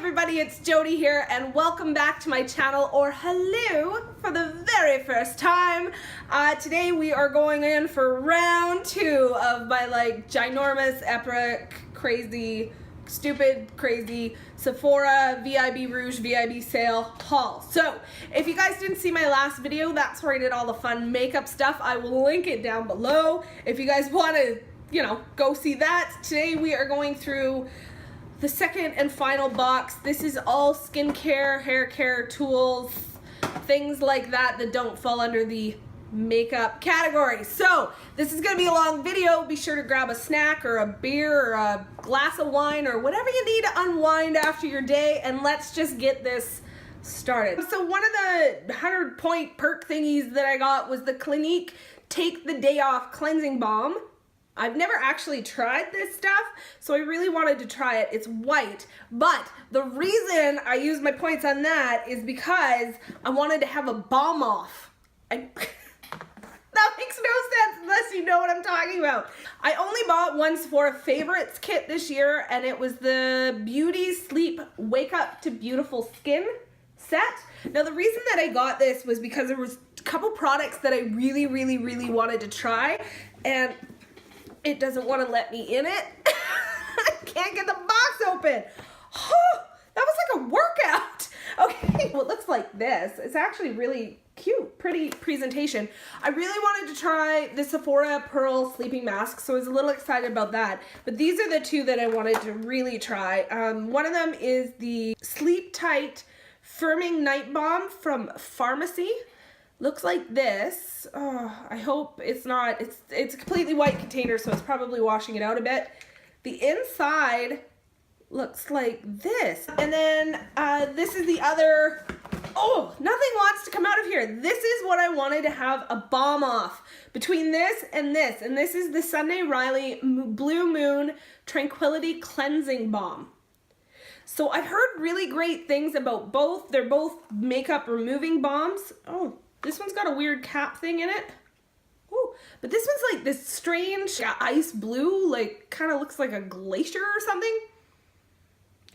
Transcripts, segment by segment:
everybody, it's Jody here and welcome back to my channel, or hello for the very first time. Today we are going in for round 2 of my ginormous, epic, crazy, stupid, crazy Sephora VIB Rouge VIB sale haul. So if you guys didn't see my last video, that's where I did all the fun makeup stuff. I will link it down below if you guys want to, go see that. Today we are going through the second and final box. This is all skincare, hair care tools, things like that that don't fall under the makeup category. So this is gonna be a long video. Be sure to grab a snack or a beer or a glass of wine or whatever you need to unwind after your day, and let's just get this started. So one of the 100-point perk thingies that I got was the Clinique Take the Day Off Cleansing Balm. I've never actually tried this stuff, so I really wanted to try it. It's white, but the reason I used my points on that is because I wanted to have a balm off. That makes no sense unless you know what I'm talking about. I only bought one Sephora Favorites kit this year, and it was the Beauty Sleep Wake Up to Beautiful Skin set. Now the reason that I got this was because there was a couple products that I really wanted to try, and it doesn't want to let me in it. I can't get the box open. Oh, that was like a workout. Okay, well it looks like this. It's actually really cute, pretty presentation. I really wanted to try the Sephora Pearl Sleeping Mask, so I was a little excited about that. But these are the two that I wanted to really try. One of them is the Sleep Tight Firming Night Balm from Pharmacy. Looks like this. Oh, I hope it's not. It's a completely white container, so it's probably washing it out a bit. The inside looks like this. And then this is the other. Oh, nothing wants to come out of here. This is what I wanted to have a balm off. Between this. And this is the Sunday Riley Blue Moon Tranquility Cleansing Balm. So I've heard really great things about both. They're both makeup removing balms. Oh. This one's got a weird cap thing in it. Ooh, but this one's like this strange ice blue, kind of looks like a glacier or something.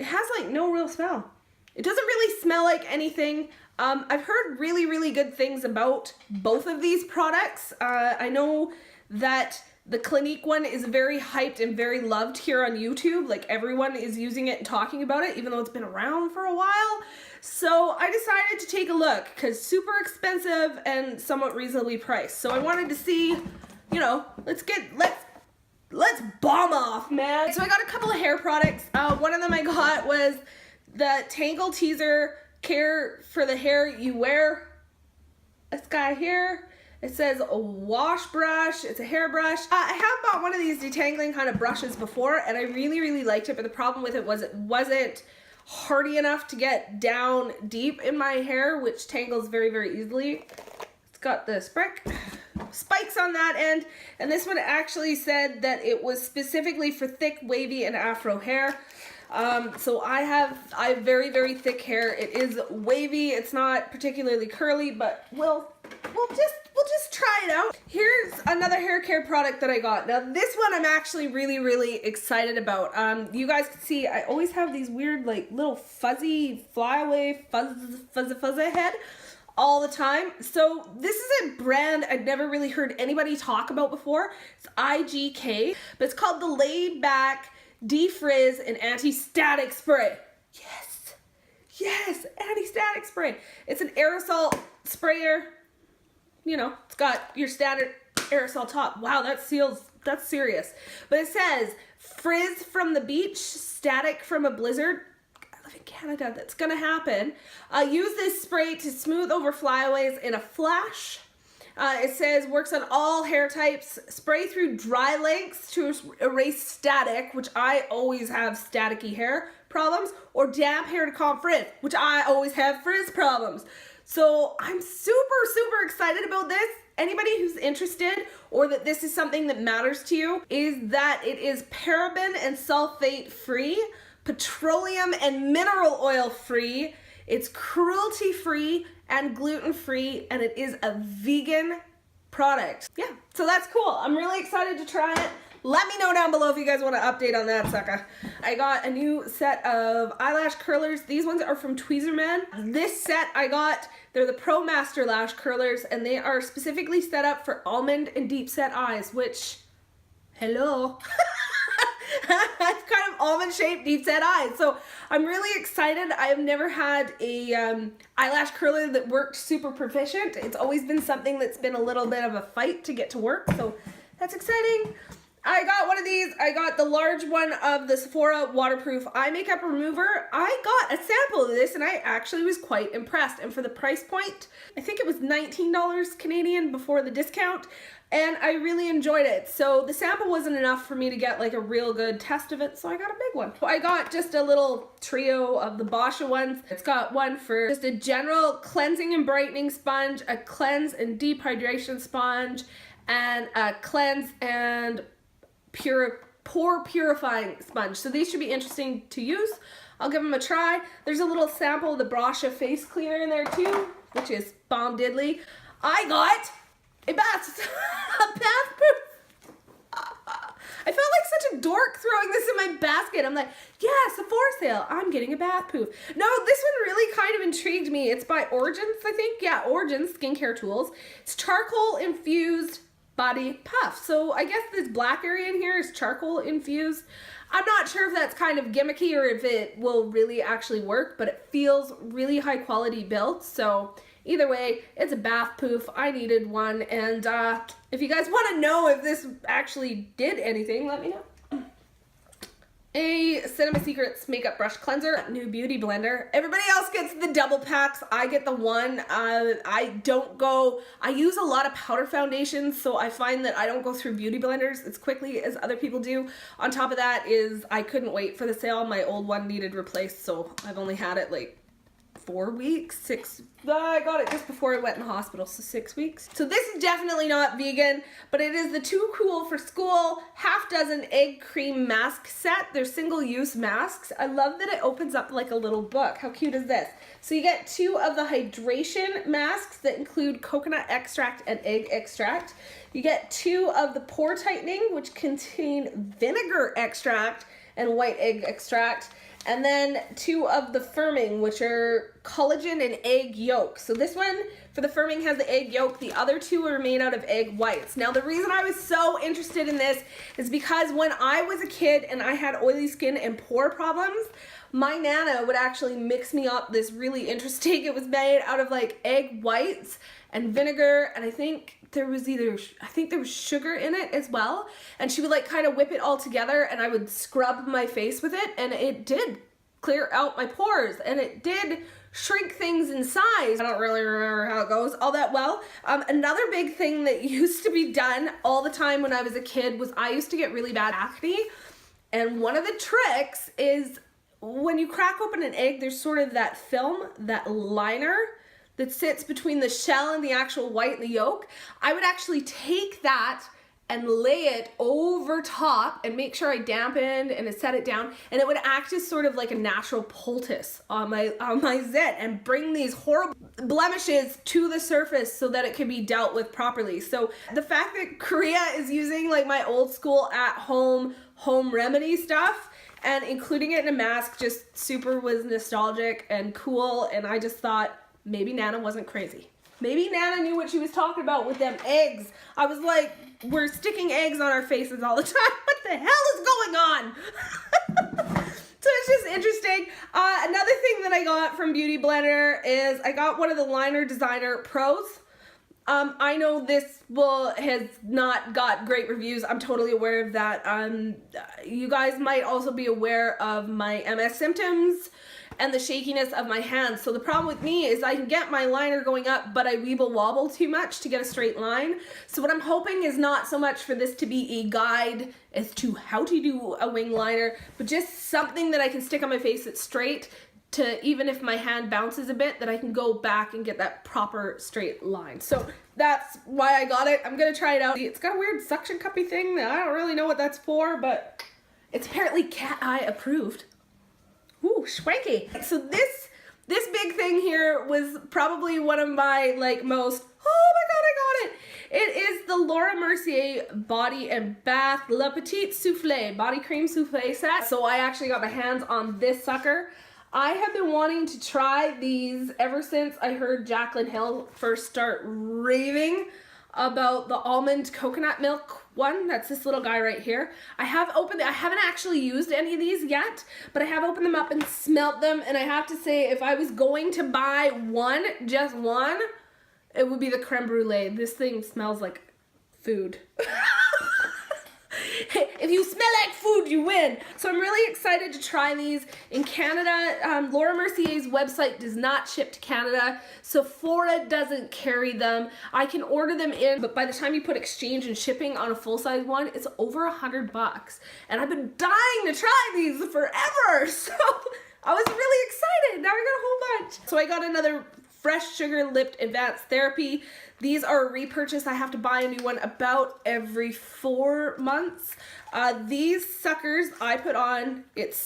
It has no real smell. It doesn't really smell like anything. I've heard really good things about both of these products. I know that the Clinique one is very hyped and very loved here on YouTube. Everyone is using it and talking about it, even though it's been around for a while. So I decided to take a look because super expensive and somewhat reasonably priced. So I wanted to see, let's bomb off, man. So I got a couple of hair products. One of them I got was the Tangle Teaser Care for the Hair You Wear. This guy here. It says a wash brush. It's a hairbrush. I have bought one of these detangling kind of brushes before, and I really liked it, but the problem with it was it wasn't hardy enough to get down deep in my hair, which tangles very easily. It's got the spikes on that end, and this one actually said that it was specifically for thick, wavy, and afro hair. So I have very thick hair. It is wavy. It's not particularly curly, but we'll just try it out. Here's another hair care product that I got. Now this one I'm actually really excited about. You guys can see I always have these weird little fuzzy flyaway fuzzy head all the time. So this is a brand I've never really heard anybody talk about before. It's IGK, but it's called the Laid Back Defrizz and Anti-Static Spray. Yes, anti-static spray. It's an aerosol sprayer. It's got your standard aerosol top. Wow, that's serious. But it says, frizz from the beach, static from a blizzard. I live in Canada, that's gonna happen. Use this spray to smooth over flyaways in a flash. It says, works on all hair types. Spray through dry lengths to erase static, which I always have staticky hair problems, or damp hair to calm frizz, which I always have frizz problems. So I'm super excited about this. Anybody who's interested, or that this is something that matters to you, is that it is paraben and sulfate free, petroleum and mineral oil free, it's cruelty free and gluten free, and it is a vegan product. Yeah, so that's cool. I'm really excited to try it. Let me know down below if you guys want to update on that sucker. I got a new set of eyelash curlers. These ones are from Tweezerman. This set I got, they're the Pro Master Lash Curlers, and they are specifically set up for almond and deep set eyes, which, hello. It's kind of almond shaped deep set eyes, so I'm really excited. I have never had a eyelash curler that worked super proficient. It's always been something that's been a little bit of a fight to get to work, so that's exciting. I got one of these. I got the large one of the Sephora waterproof eye makeup remover. I got a sample of this and I actually was quite impressed, and for the price point, I think it was $19 Canadian before the discount, and I really enjoyed it. So the sample wasn't enough for me to get like a real good test of it, so I got a big one. I got just a little trio of the Boscia ones. It's got one for just a general cleansing and brightening sponge, a cleanse and deep hydration sponge, and a cleanse and pore purifying sponge. So these should be interesting to use. I'll give them a try. There's a little sample of the Boscia face cleaner in there too, which is bomb diddly. I got a bath proof. I felt like such a dork throwing this in my basket. I'm like, yeah, Sephora sale, I'm getting a bath proof. No, this one really kind of intrigued me. It's by Origins, I think. Yeah, Origins Skincare Tools. It's charcoal infused body puff. So I guess this black area in here is charcoal infused. I'm not sure if that's kind of gimmicky or if it will really actually work, but it feels really high quality built. So either way, it's a bath poof. I needed one, and if you guys want to know if this actually did anything, let me know. A Cinema Secrets makeup brush cleanser, new beauty blender. Everybody else gets the double packs. I get the one. I use a lot of powder foundations, so I find that I don't go through beauty blenders as quickly as other people do. On top of that is I couldn't wait for the sale. My old one needed replaced, so I've only had it like 4 weeks, 6. I got it just before I went in the hospital, so 6 weeks. So this is definitely not vegan, but it is the Too Cool for School half dozen egg cream mask set. They're single-use masks. I love that it opens up like a little book. How cute is this? So you get 2 of the hydration masks that include coconut extract and egg extract. You get 2 of the pore tightening, which contain vinegar extract and white egg extract. And then 2 of the firming, which are collagen and egg yolk. So this one for the firming has the egg yolk. The other 2 are made out of egg whites. Now the reason I was so interested in this is because when I was a kid and I had oily skin and pore problems, my Nana would actually mix me up this really interesting, it was made out of like egg whites and vinegar, and I think there was sugar in it as well, and she would like kind of whip it all together, and I would scrub my face with it, and it did clear out my pores, and it did shrink things in size. I don't really remember how it goes all that well. Another big thing that used to be done all the time when I was a kid was I used to get really bad acne, and one of the tricks is when you crack open an egg, there's sort of that film, that liner that sits between the shell and the actual white and the yolk. I would actually take that and lay it over top and make sure I dampened and set it down, and it would act as sort of like a natural poultice on my zit and bring these horrible blemishes to the surface so that it can be dealt with properly. So the fact that Korea is using like my old school at home remedy stuff and including it in a mask just super was nostalgic and cool, and I just thought maybe Nana wasn't crazy. Maybe Nana knew what she was talking about with them eggs. I was like, we're sticking eggs on our faces all the time. What the hell is going on? So it's just interesting. Another thing that I got from Beauty Blender is I got one of the Liner Designer Pros. I know this has not got great reviews. I'm totally aware of that. You guys might also be aware of my MS symptoms and the shakiness of my hands. So the problem with me is I can get my liner going up, but I weeble wobble too much to get a straight line. So what I'm hoping is not so much for this to be a guide as to how to do a wing liner, but just something that I can stick on my face that's straight, to even if my hand bounces a bit, that I can go back and get that proper straight line. So that's why I got it. I'm gonna try it out. It's got a weird suction cuppy thing that I don't really know what that's for, but it's apparently cat eye approved. Ooh, swanky. So this big thing here was probably one of my like most, oh my god, I got it. It is the Laura Mercier Body and Bath Le Petit Soufflé Body Cream Soufflé set. So I actually got my hands on this sucker. I have been wanting to try these ever since I heard Jaclyn Hill first start raving about the almond coconut milk one. That's this little guy right here. I have opened it. I haven't actually used any of these yet, but I have opened them up and smelt them, and I have to say, if I was going to buy one, just one, it would be the creme brulee. This thing smells like food. If you smell like food, you win. So I'm really excited to try these. In Canada, Laura Mercier's website does not ship to Canada. Sephora doesn't carry them. I can order them in, but by the time you put exchange and shipping on a full-size one, it's over $100. And I've been dying to try these forever. So I was really excited. Now I got a whole bunch. So I got another Fresh Sugar Lipped Advanced Therapy. These are a repurchase. I have to buy a new one about every 4 months. These suckers I put on, it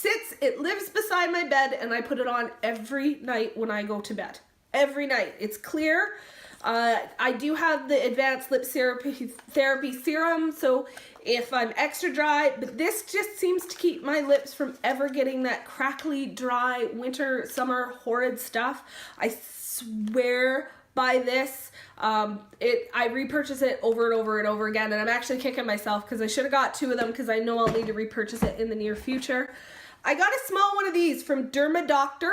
lives beside my bed, and I put it on every night when I go to bed. Every night. It's clear. I do have the Advanced Lip Therapy Serum, so if I'm extra dry, but this just seems to keep my lips from ever getting that crackly, dry, winter, summer, horrid stuff. I swear by this. I repurchase it over and over and over again, and I'm actually kicking myself because I should have got 2 of them because I know I'll need to repurchase it in the near future. I got a small one of these from Derma Doctor.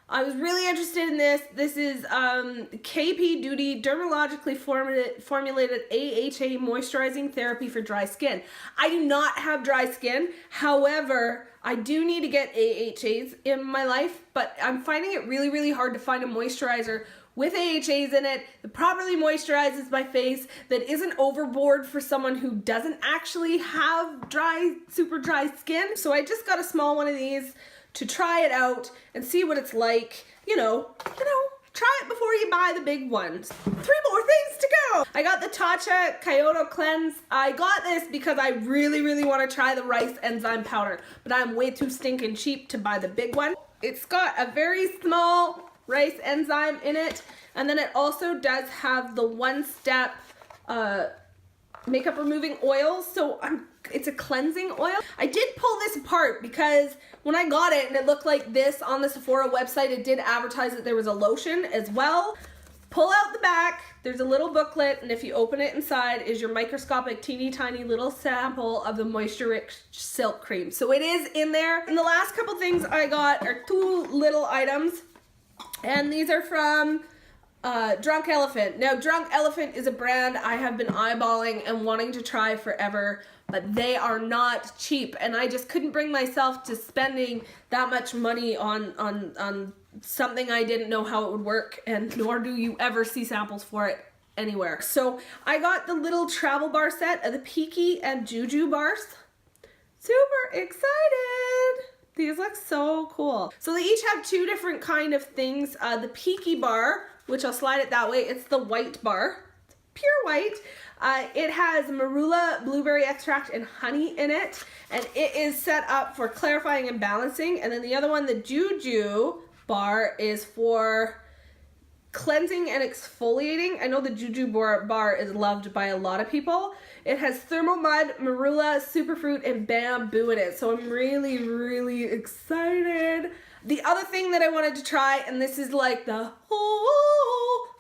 I was really interested in this. This is KP Duty Dermatologically Formulated AHA Moisturizing Therapy for Dry Skin. I do not have dry skin. However, I do need to get AHAs in my life, but I'm finding it really, really hard to find a moisturizer with AHAs in it that properly moisturizes my face, that isn't overboard for someone who doesn't actually have super dry skin. So I just got a small one of these to try it out and see what it's like. You know, try it before you buy the big ones. 3 more things to go. I got the Tatcha Kyoto Cleanse. I got this because I really, really want to try the rice enzyme powder, but I'm way too stinking cheap to buy the big one. It's got a very small rice enzyme in it, and then it also does have the 1-step makeup removing oils, so it's a cleansing oil. I did pull this apart because when I got it and it looked like this on the Sephora website, it did advertise that there was a lotion as well. Pull out the back, there's a little booklet, and if you open it, inside is your microscopic teeny tiny little sample of the Moisture Rich Silk Cream. So it is in there. And the last couple things I got are 2 little items, and these are from Drunk Elephant. Now, Drunk Elephant is a brand I have been eyeballing and wanting to try forever, but they are not cheap, and I just couldn't bring myself to spending that much money on something I didn't know how it would work, and nor do you ever see samples for it anywhere. So I got the little travel bar set of the Peaky and Juju bars. Super excited! These look so cool. So they each have 2 different kind of things. The Peaky bar, which I'll slide it that way, it's the white bar, pure white. It has marula, blueberry extract, and honey in it, and it is set up for clarifying and balancing. And then the other one, the Juju bar, is for cleansing and exfoliating. I know the Juju bar is loved by a lot of people. It has thermal mud, marula, superfruit, and bamboo in it, so I'm really, really excited. The other thing that I wanted to try, and this is like the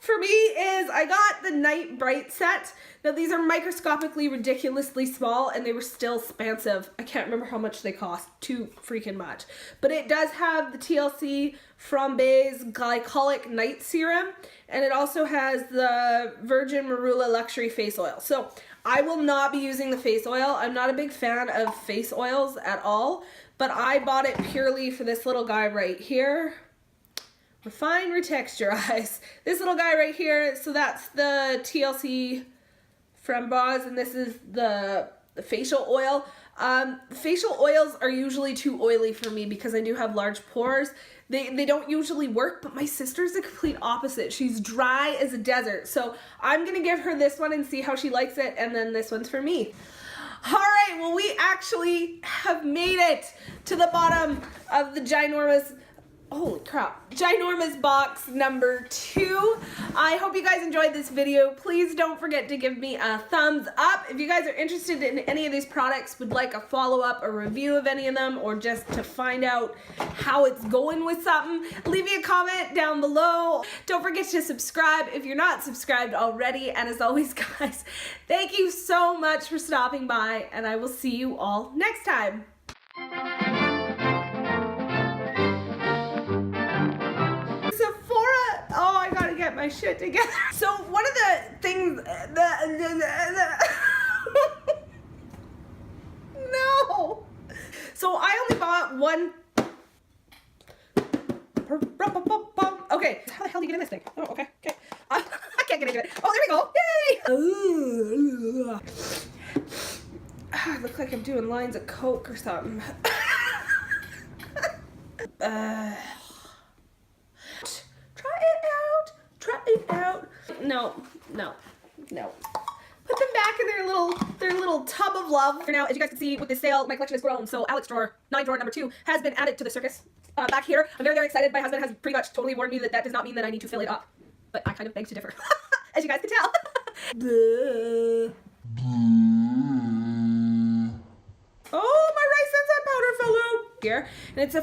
for me, is I got the Night Bright set. Now these are microscopically ridiculously small, and they were still expensive. I can't remember how much they cost, too freaking much. But it does have the TLC Framboise Glycolic Night Serum, and it also has the Virgin Marula Luxury Face Oil. So I will not be using the face oil. I'm not a big fan of face oils at all, but I bought it purely for this little guy right here. Refine, retexturize. This little guy right here, so that's the TLC Framboise, and this is the facial oil. Facial oils are usually too oily for me because I do have large pores. They don't usually work, but my sister's the complete opposite. She's dry as a desert. So I'm gonna give her this one and see how she likes it, and then this one's for me. All right, well, we actually have made it to the bottom of the ginormous holy crap, ginormous box number 2. I hope you guys enjoyed this video. Please don't forget to give me a thumbs up. If you guys are interested in any of these products, would like a follow-up, a review of any of them, or just to find out how it's going with something, leave me a comment down below. Don't forget to subscribe if you're not subscribed already. And as always, guys, thank you so much for stopping by, and I will see you all next time. Sephora, oh, I gotta get my shit together. So one of the things, no. So I only bought one. Okay, how the hell do you get in this thing? Oh, okay, okay. I can't get into it. Oh, there we go. Yay! I look like I'm doing lines of coke or something. Try it out. No. Put them back in their little tub of love. Now, as you guys can see with this sale, my collection has grown. So Alex drawer, 9 drawer number 2 has been added to the circus. Back here, I'm very, very excited. My husband has pretty much totally warned me that that does not mean that I need to fill it up. But I kind of beg to differ, as you guys can tell. Oh, my rice sunset powder fell out here, and it's the